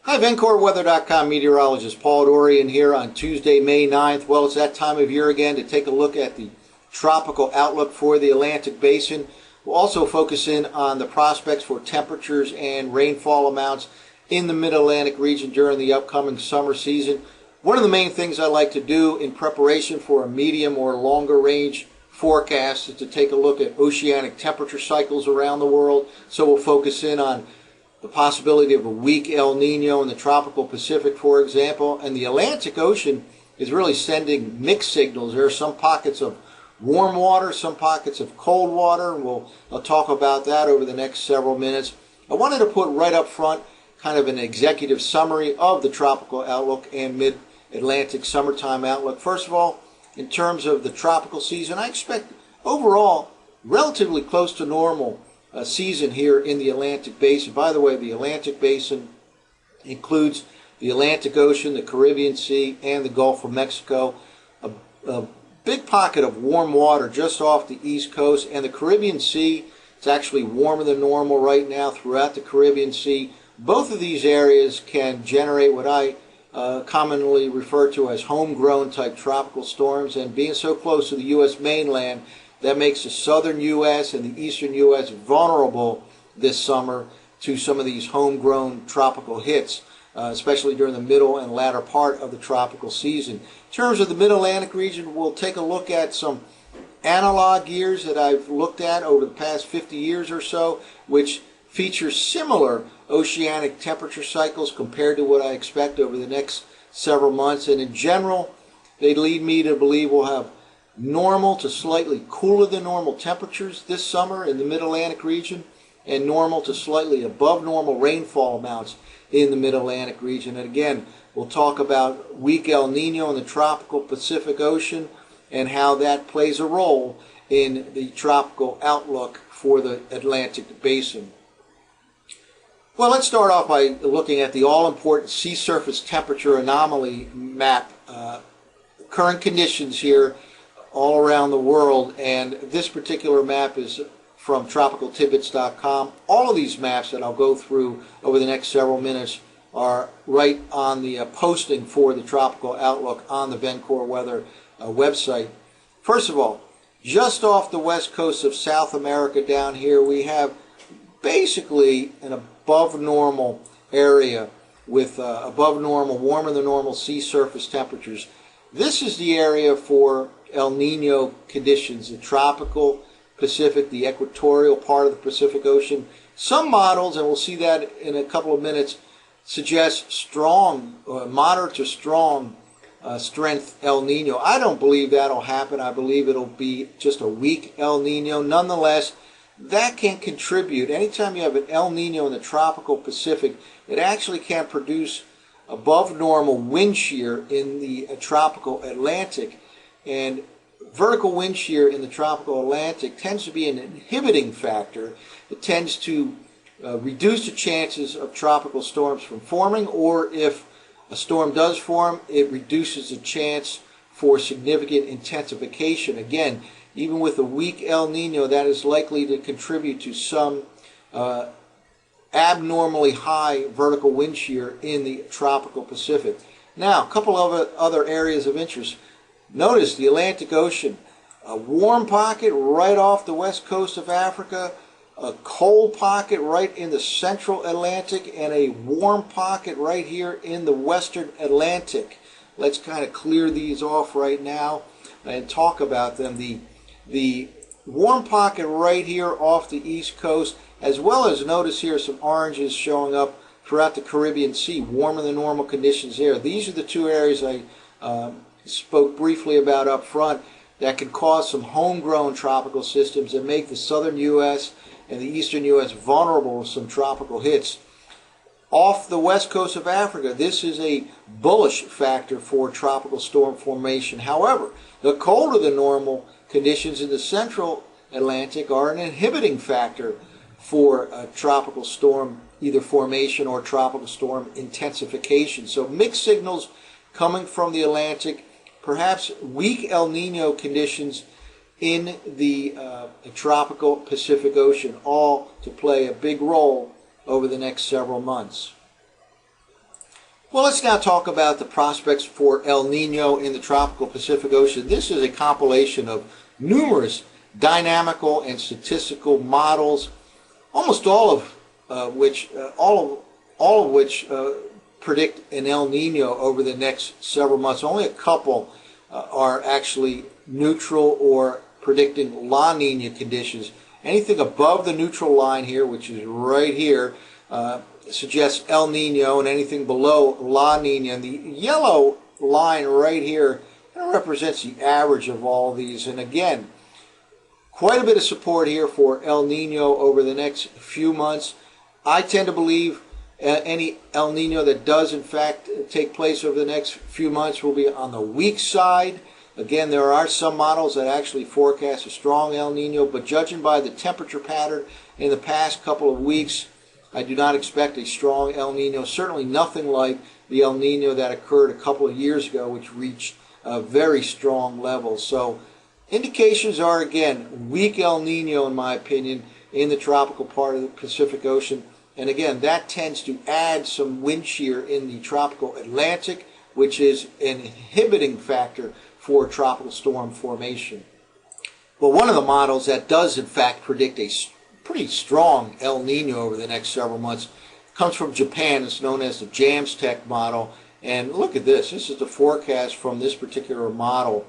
Hi, VencoreWeather.com meteorologist Paul Dorian here on Tuesday, May 9th. Well, it's that time of year again to take a look at the tropical outlook for the Atlantic Basin. We'll also focus in on the prospects for temperatures and rainfall amounts in the Mid-Atlantic region during the upcoming summer season. One of the main things I like to do in preparation for a medium or longer range forecast is to take a look at oceanic temperature cycles around the world. So we'll focus in on the possibility of a weak El Nino in the tropical Pacific, for example, and the Atlantic Ocean is really sending mixed signals. There are some pockets of warm water, some pockets of cold water, and I'll talk about that over the next several minutes. I wanted to put right up front kind of an executive summary of the tropical outlook and mid-Atlantic summertime outlook. First of all, in terms of the tropical season, I expect overall relatively close to normal season here in the Atlantic Basin. By the way, the Atlantic Basin includes the Atlantic Ocean, the Caribbean Sea, and the Gulf of Mexico. A big pocket of warm water just off the East Coast, and the Caribbean Sea, it's actually warmer than normal right now throughout the Caribbean Sea. Both of these areas can generate what I commonly refer to as homegrown type tropical storms, and being so close to the U.S. mainland, that makes the southern U.S. and the eastern U.S. vulnerable this summer to some of these homegrown tropical hits, especially during the middle and latter part of the tropical season. In terms of the Mid-Atlantic region, we'll take a look at some analog years that I've looked at over the past 50 years or so, which feature similar oceanic temperature cycles compared to what I expect over the next several months. And in general, they lead me to believe we'll have normal to slightly cooler than normal temperatures this summer in the Mid-Atlantic region, and normal to slightly above normal rainfall amounts in the Mid-Atlantic region. And again, we'll talk about weak El Nino in the tropical Pacific Ocean and how that plays a role in the tropical outlook for the Atlantic Basin. Well, let's start off by looking at the all-important sea surface temperature anomaly map. Current conditions here all around the world, and this particular map is from tropicaltidbits.com. All of these maps that I'll go through over the next several minutes are right on the posting for the tropical outlook on the Vencore Weather website. First of all, just off the west coast of South America down here, we have basically an above normal area with above normal, warmer than normal sea surface temperatures. This is the area for El Nino conditions, the tropical Pacific, the equatorial part of the Pacific Ocean. Some models, and we'll see that in a couple of minutes, suggest strong, moderate to strong strength El Nino. I don't believe that'll happen. I believe it'll be just a weak El Nino. Nonetheless, that can contribute. Anytime you have an El Nino in the tropical Pacific, it actually can produce above normal wind shear in the tropical Atlantic. And vertical wind shear in the tropical Atlantic tends to be an inhibiting factor. It tends to reduce the chances of tropical storms from forming, or if a storm does form, it reduces the chance for significant intensification. Again, even with a weak El Nino, that is likely to contribute to some abnormally high vertical wind shear in the tropical Pacific. Now, a couple of other areas of interest. Notice the Atlantic Ocean, a warm pocket right off the west coast of Africa, a cold pocket right in the central Atlantic, and a warm pocket right here in the western Atlantic. Let's kind of clear these off right now and talk about them. The warm pocket right here off the east coast, as well as notice here some oranges showing up throughout the Caribbean Sea, warmer than normal conditions there. These are the two areas I spoke briefly about up front that can cause some homegrown tropical systems and make the southern U.S. and the eastern U.S. vulnerable to some tropical hits. Off the west coast of Africa, this is a bullish factor for tropical storm formation. However, the colder than normal conditions in the central Atlantic are an inhibiting factor for tropical storm either formation or tropical storm intensification. So mixed signals coming from the Atlantic, perhaps weak El Nino conditions in the tropical Pacific Ocean, all to play a big role over the next several months. Well, let's now talk about the prospects for El Nino in the tropical Pacific Ocean. This is a compilation of numerous dynamical and statistical models, almost all of which predict an El Nino over the next several months. Only a couple are actually neutral or predicting La Nina conditions. Anything above the neutral line here, which is right here, suggests El Nino, and anything below La Nina. And the yellow line right here kind of represents the average of all these. And again, quite a bit of support here for El Nino over the next few months. I tend to believe any El Nino that does in fact take place over the next few months will be on the weak side. Again, there are some models that actually forecast a strong El Nino, but judging by the temperature pattern in the past couple of weeks, I do not expect a strong El Nino, certainly nothing like the El Nino that occurred a couple of years ago, which reached a very strong level. So indications are, again, weak El Nino, in my opinion, in the tropical part of the Pacific Ocean. And again, that tends to add some wind shear in the tropical Atlantic, which is an inhibiting factor for tropical storm formation. But one of the models that does, in fact, predict a pretty strong El Nino over the next several months comes from Japan. It's known as the JAMSTEC model. And look at this. This is the forecast from this particular model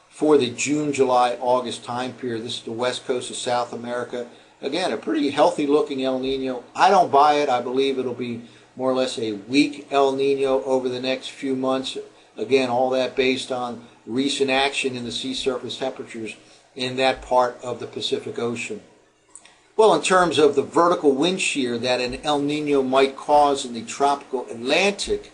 for the June, July, August time period. This is the west coast of South America. Again, a pretty healthy looking El Nino. I don't buy it. I believe it'll be more or less a weak El Nino over the next few months. Again, all that based on recent action in the sea surface temperatures in that part of the Pacific Ocean. Well, in terms of the vertical wind shear that an El Nino might cause in the tropical Atlantic,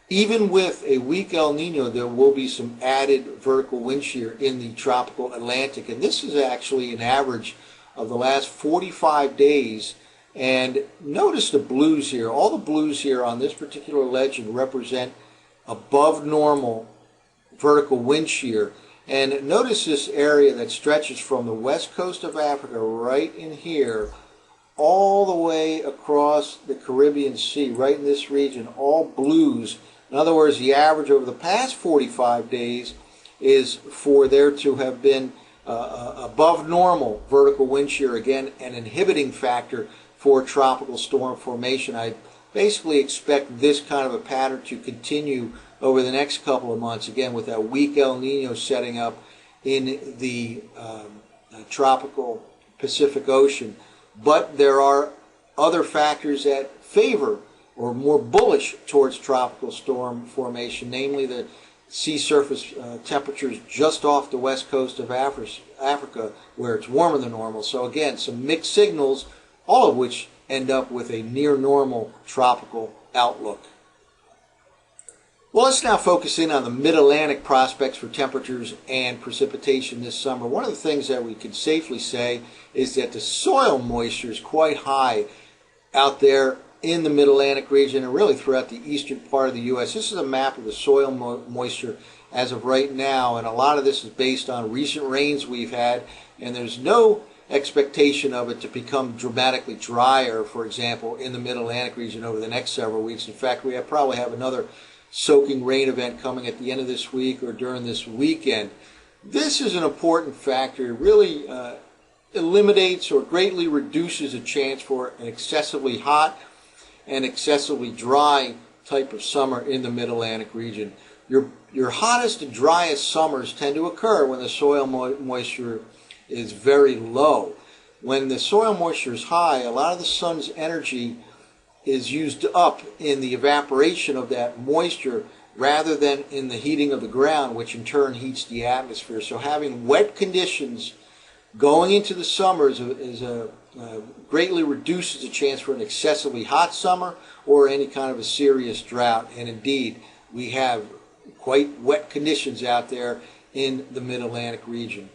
even with a weak El Nino, there will be some added vertical wind shear in the tropical Atlantic. And this is actually an average of the last 45 days. And notice the blues here. All the blues here on this particular legend represent above normal vertical wind shear. And notice this area that stretches from the west coast of Africa right in here all the way across the Caribbean Sea, right in this region, all blues. In other words, the average over the past 45 days is for there to have been above normal vertical wind shear, again, an inhibiting factor for tropical storm formation. I basically expect this kind of a pattern to continue over the next couple of months, again, with that weak El Nino setting up in the tropical Pacific Ocean. But there are other factors that favor or more bullish towards tropical storm formation, namely the sea surface temperatures just off the west coast of Africa, where it's warmer than normal. So again, some mixed signals, all of which end up with a near normal tropical outlook. Well, let's now focus in on the mid-Atlantic prospects for temperatures and precipitation this summer. One of the things that we can safely say is that the soil moisture is quite high out there in the mid-Atlantic region and really throughout the eastern part of the U.S. This is a map of the soil moisture as of right now, and a lot of this is based on recent rains we've had, and there's no expectation of it to become dramatically drier, for example, in the mid-Atlantic region over the next several weeks. In fact, we probably have another soaking rain event coming at the end of this week or during this weekend. This is an important factor. It really eliminates or greatly reduces the chance for an excessively hot and excessively dry type of summer in the mid-Atlantic region. Your hottest and driest summers tend to occur when the soil moisture is very low. When the soil moisture is high, a lot of the sun's energy is used up in the evaporation of that moisture rather than in the heating of the ground, which in turn heats the atmosphere. So having wet conditions going into the summer greatly reduces the chance for an excessively hot summer or any kind of a serious drought. And indeed, we have quite wet conditions out there in the mid-Atlantic region.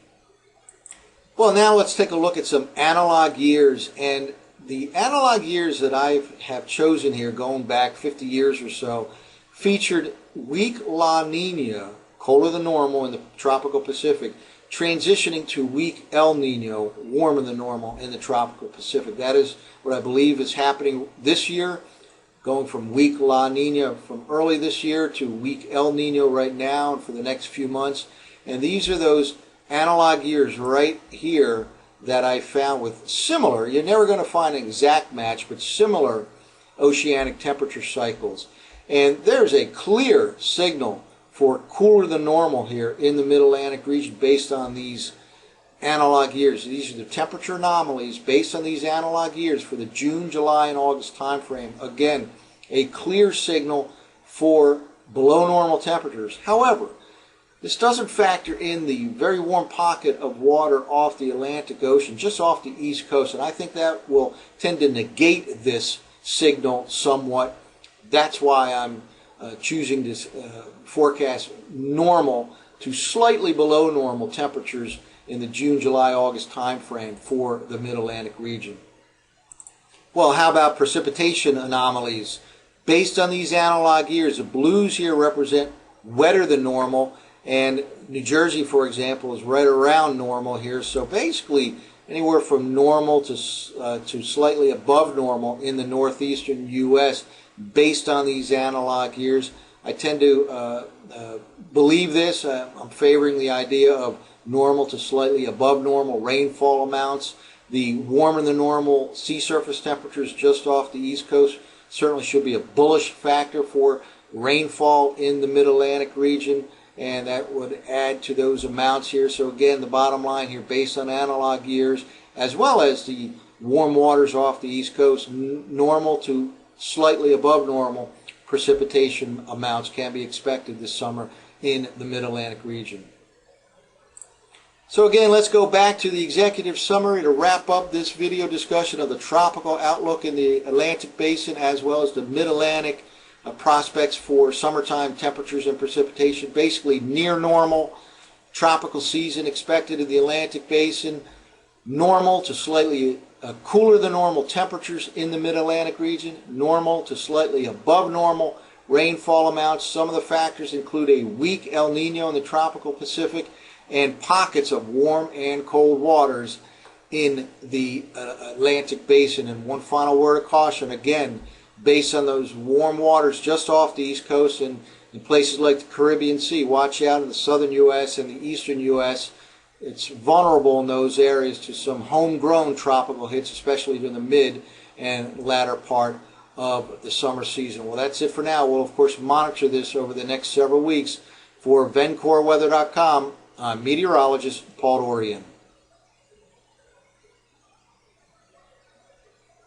Well, now let's take a look at some analog years. And the analog years that I have chosen here, going back 50 years or so, featured weak La Nina, colder than normal in the tropical Pacific, transitioning to weak El Nino, warmer than normal in the tropical Pacific. That is what I believe is happening this year. going from weak La Nina from early this year to weak El Nino right now and for the next few months. And these are those analog years right here that I found with similar, you're never going to find an exact match, but similar oceanic temperature cycles. And there's a clear signal for cooler than normal here in the Mid-Atlantic region based on these analog years. These are the temperature anomalies based on these analog years for the June, July, and August time frame. Again, a clear signal for below normal temperatures. However, this doesn't factor in the very warm pocket of water off the Atlantic Ocean, just off the East Coast, and I think that will tend to negate this signal somewhat. That's why I'm choosing to forecast normal to slightly below normal temperatures in the June, July, August time frame for the Mid-Atlantic region. Well, how about precipitation anomalies? Based on these analog years, the blues here represent wetter than normal, and New Jersey, for example, is right around normal here. So basically, anywhere from normal to slightly above normal in the northeastern U.S. based on these analog years. I tend to believe this. I'm favoring the idea of normal to slightly above normal rainfall amounts. The warmer than normal sea surface temperatures just off the East Coast certainly should be a bullish factor for rainfall in the Mid-Atlantic region, and that would add to those amounts here. So again, the bottom line here, based on analog years, as well as the warm waters off the East Coast, normal to slightly above normal precipitation amounts can be expected this summer in the Mid-Atlantic region. So again, let's go back to the executive summary to wrap up this video discussion of the tropical outlook in the Atlantic Basin as well as the Mid-Atlantic prospects for summertime temperatures and precipitation. Basically near normal tropical season expected in the Atlantic Basin, normal to slightly cooler than normal temperatures in the Mid-Atlantic region, normal to slightly above normal rainfall amounts. Some of the factors include a weak El Nino in the tropical Pacific and pockets of warm and cold waters in the Atlantic Basin. And one final word of caution, again, based on those warm waters just off the East Coast and in places like the Caribbean Sea. Watch out in the southern U.S. and the eastern U.S. It's vulnerable in those areas to some homegrown tropical hits, especially during the mid and latter part of the summer season. Well, that's it for now. We'll, of course, monitor this over the next several weeks. For VencoreWeather.com, I'm meteorologist Paul Dorian.